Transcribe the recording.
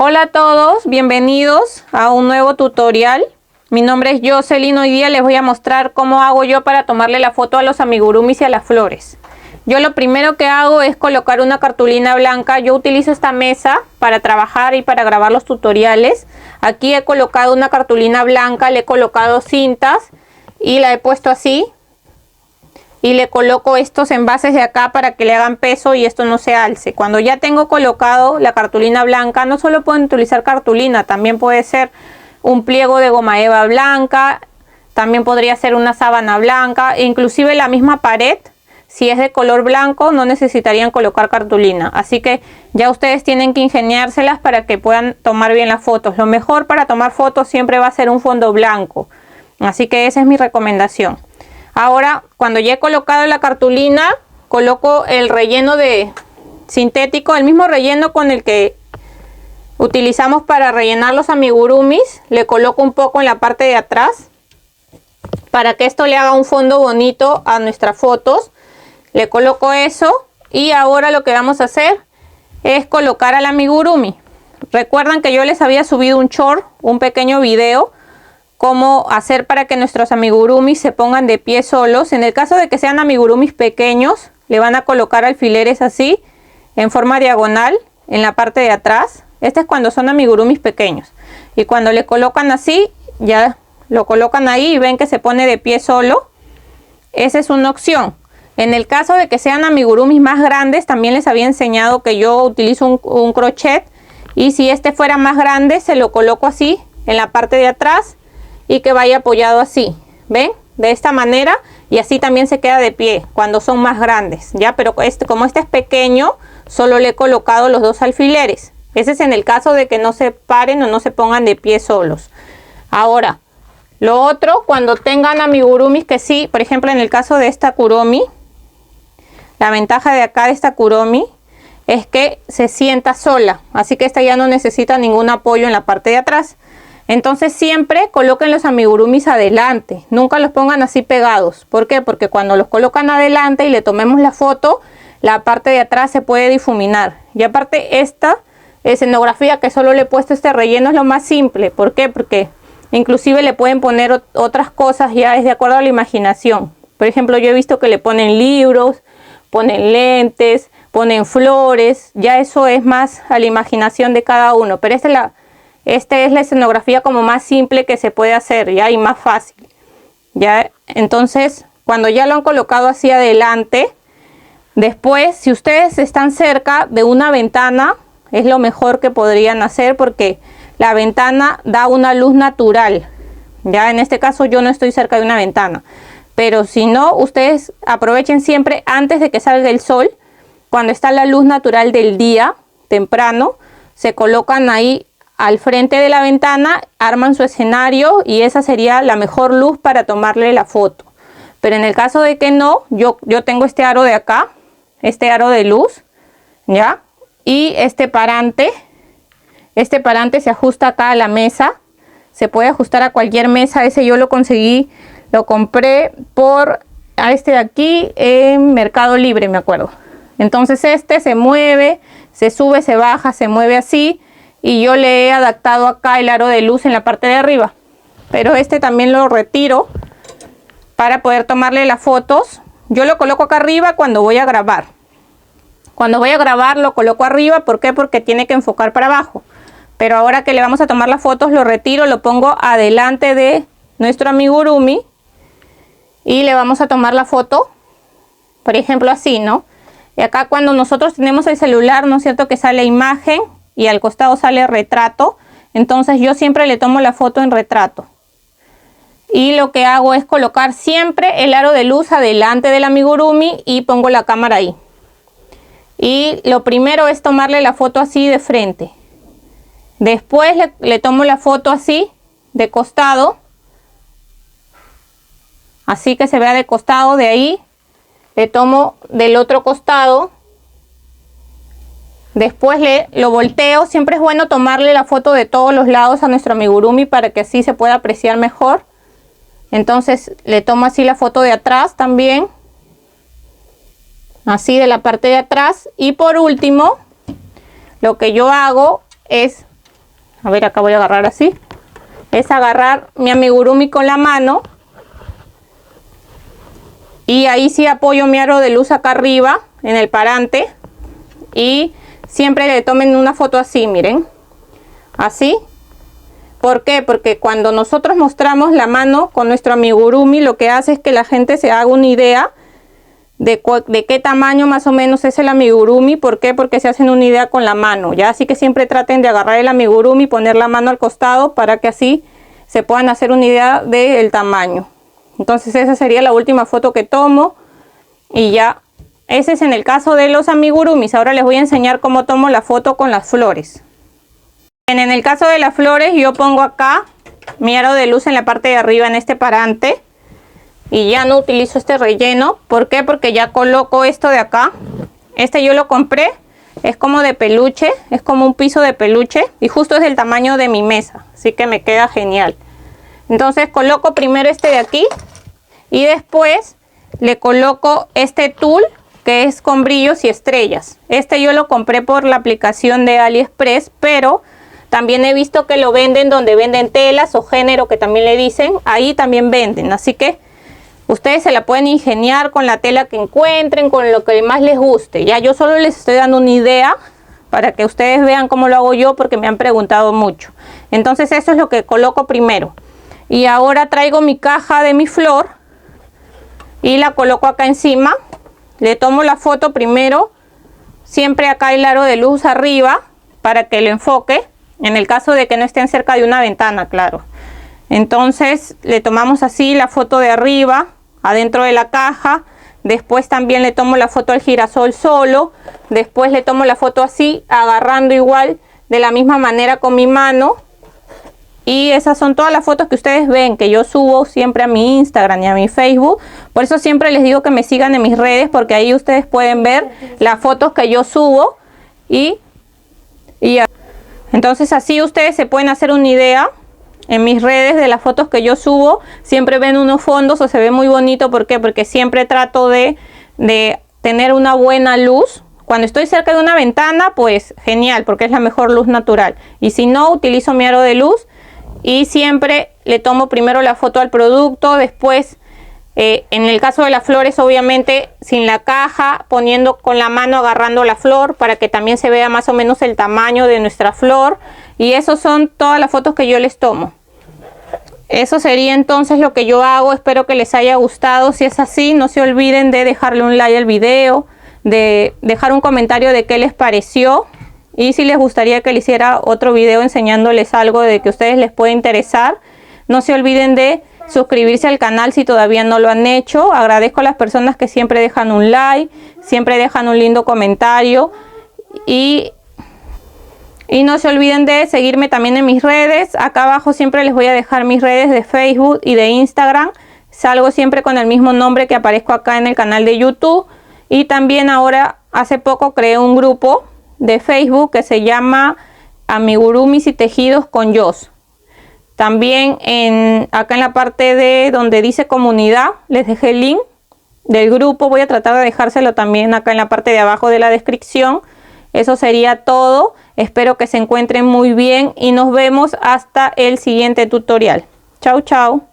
Hola a todos, bienvenidos a un nuevo tutorial. Mi nombre es Jocelyn. Hoy día les voy a mostrar cómo hago yo para tomarle la foto a los amigurumis y a las flores. Yo lo primero que hago es colocar una cartulina blanca. Yo utilizo esta mesa para trabajar y para grabar los tutoriales. Aquí he colocado una cartulina blanca, le he colocado cintas y la he puesto así. Y le coloco estos envases de acá para que le hagan peso y esto no se alce. Cuando ya tengo colocado la cartulina blanca, no solo pueden utilizar cartulina, también puede ser un pliego de goma eva blanca, también podría ser una sábana blanca, e inclusive la misma pared, si es de color blanco, no necesitarían colocar cartulina. Así que ya ustedes tienen que ingeniárselas para que puedan tomar bien las fotos. Lo mejor para tomar fotos siempre va a ser un fondo blanco. Así que esa es mi recomendación. Ahora, cuando ya he colocado la cartulina, coloco el relleno de sintético, el mismo relleno con el que utilizamos para rellenar los amigurumis. Le coloco un poco en la parte de atrás para que esto le haga un fondo bonito a nuestras fotos. Le coloco eso y ahora lo que vamos a hacer es colocar al amigurumi. Recuerdan que yo les había subido un short, un pequeño video, cómo hacer para que nuestros amigurumis se pongan de pie solos. En el caso de que sean amigurumis pequeños, le van a colocar alfileres así, en forma diagonal, en la parte de atrás. Este es cuando son amigurumis pequeños. Y cuando le colocan así, ya lo colocan ahí y ven que se pone de pie solo. Esa es una opción. En el caso de que sean amigurumis más grandes, también les había enseñado que yo utilizo un crochet. Y si este fuera más grande, se lo coloco así, en la parte de atrás, y que vaya apoyado así, ¿ven? De esta manera, y así también se queda de pie cuando son más grandes, ¿ya? Pero como este es pequeño, solo le he colocado los dos alfileres. Ese es en el caso de que no se paren o no se pongan de pie solos. Ahora, lo otro, cuando tengan amigurumis que sí, por ejemplo en el caso de esta kuromi, la ventaja de acá de esta kuromi es que se sienta sola, así que esta ya no necesita ningún apoyo en la parte de atrás. Entonces siempre coloquen los amigurumis adelante, nunca los pongan así pegados. ¿Por qué? Porque cuando los colocan adelante y le tomemos la foto, la parte de atrás se puede difuminar. Y aparte esta escenografía que solo le he puesto este relleno es lo más simple. ¿Por qué? Porque inclusive le pueden poner otras cosas, ya es de acuerdo a la imaginación. Por ejemplo, yo he visto que le ponen libros, ponen lentes, ponen flores, ya eso es más a la imaginación de cada uno. Pero esta es la escenografía como más simple que se puede hacer, ya, y más fácil, ya. Entonces, cuando ya lo han colocado así adelante, después, si ustedes están cerca de una ventana, es lo mejor que podrían hacer, porque la ventana da una luz natural, ya. En este caso yo no estoy cerca de una ventana, pero si no, ustedes aprovechen siempre antes de que salga el sol, cuando está la luz natural del día, temprano, se colocan ahí al frente de la ventana, arman su escenario y esa sería la mejor luz para tomarle la foto. Pero en el caso de que no, yo tengo este aro de acá, este aro de luz, ¿ya? Y este parante se ajusta acá a la mesa, se puede ajustar a cualquier mesa. Ese yo lo conseguí, lo compré a este de aquí en Mercado Libre, me acuerdo. Entonces este se mueve, se sube, se baja, se mueve así. Y yo le he adaptado acá el aro de luz en la parte de arriba. Pero este también lo retiro para poder tomarle las fotos. Yo lo coloco acá arriba cuando voy a grabar. Cuando voy a grabar lo coloco arriba. ¿Por qué? Porque tiene que enfocar para abajo. Pero ahora que le vamos a tomar las fotos, lo retiro, lo pongo adelante de nuestro amigurumi. Y le vamos a tomar la foto. Por ejemplo así, ¿no? Y acá cuando nosotros tenemos el celular, ¿no es cierto? Que sale imagen y al costado sale retrato. Entonces yo siempre le tomo la foto en retrato. Y lo que hago es colocar siempre el aro de luz adelante del amigurumi y pongo la cámara ahí. Y lo primero es tomarle la foto así de frente. Después le tomo la foto así, de costado. Así que se vea de costado. De ahí le tomo del otro costado. Después lo volteo. Siempre es bueno tomarle la foto de todos los lados a nuestro amigurumi para que así se pueda apreciar mejor. Entonces le tomo así la foto de atrás también. Así de la parte de atrás. Y por último, lo que yo hago es A ver, acá voy a agarrar así. Es agarrar mi amigurumi con la mano. Y ahí sí apoyo mi aro de luz acá arriba, en el parante. Y siempre le tomen una foto así, miren. Así. ¿Por qué? Porque cuando nosotros mostramos la mano con nuestro amigurumi, lo que hace es que la gente se haga una idea de qué tamaño más o menos es el amigurumi. ¿Por qué? Porque se hacen una idea con la mano, ¿ya? Así que siempre traten de agarrar el amigurumi y poner la mano al costado para que así se puedan hacer una idea del tamaño. Entonces esa sería la última foto que tomo y ya. Ese es en el caso de los amigurumis. Ahora les voy a enseñar cómo tomo la foto con las flores. En el caso de las flores, yo pongo acá mi aro de luz en la parte de arriba en este parante. Y ya no utilizo este relleno. ¿Por qué? Porque ya coloco esto de acá. Este yo lo compré. Es como de peluche. Es como un piso de peluche. Y justo es del tamaño de mi mesa. Así que me queda genial. Entonces coloco primero este de aquí. Y después le coloco este tul, que es con brillos y estrellas. Este yo lo compré por la aplicación de AliExpress. Pero también he visto que lo venden donde venden telas o género, que también le dicen. Ahí también venden. Así que ustedes se la pueden ingeniar con la tela que encuentren, con lo que más les guste. Ya yo solo les estoy dando una idea para que ustedes vean cómo lo hago yo, porque me han preguntado mucho. Entonces eso es lo que coloco primero. Y ahora traigo mi caja de mi flor y la coloco acá encima. Le tomo la foto primero, siempre acá el aro de luz arriba para que lo enfoque, en el caso de que no estén cerca de una ventana, claro. Entonces le tomamos así la foto de arriba, adentro de la caja. Después también le tomo la foto al girasol solo. Después le tomo la foto así, agarrando igual de la misma manera con mi mano. Y esas son todas las fotos que ustedes ven que yo subo siempre a mi Instagram y a mi Facebook. Por eso siempre les digo que me sigan en mis redes, porque ahí ustedes pueden ver las fotos que yo subo. Entonces así ustedes se pueden hacer una idea. En mis redes de las fotos que yo subo siempre ven unos fondos o se ve muy bonito. ¿Por qué? Porque siempre trato de tener una buena luz. Cuando estoy cerca de una ventana, pues genial, porque es la mejor luz natural. Y si no, utilizo mi aro de luz y siempre le tomo primero la foto al producto. Después, en el caso de las flores, obviamente sin la caja, poniendo con la mano, agarrando la flor para que también se vea más o menos el tamaño de nuestra flor. Y esos son todas las fotos que yo les tomo. Eso sería entonces lo que yo hago. Espero que les haya gustado. Si es así, no se olviden de dejarle un like al video, de dejar un comentario de qué les pareció y si les gustaría que le hiciera otro video enseñándoles algo de que a ustedes les puede interesar. No se olviden de suscribirse al canal si todavía no lo han hecho. Agradezco a las personas que siempre dejan un like, siempre dejan un lindo comentario y no se olviden de seguirme también en mis redes. Acá abajo siempre les voy a dejar mis redes de Facebook y de Instagram. Salgo siempre con el mismo nombre que aparezco acá en el canal de YouTube. Y también ahora, hace poco, creé un grupo de Facebook que se llama Amigurumis y Tejidos con Jos. También acá en la parte de donde dice comunidad, les dejé el link del grupo. Voy a tratar de dejárselo también acá en la parte de abajo de la descripción. Eso sería todo. Espero que se encuentren muy bien y nos vemos hasta el siguiente tutorial. Chau, chau.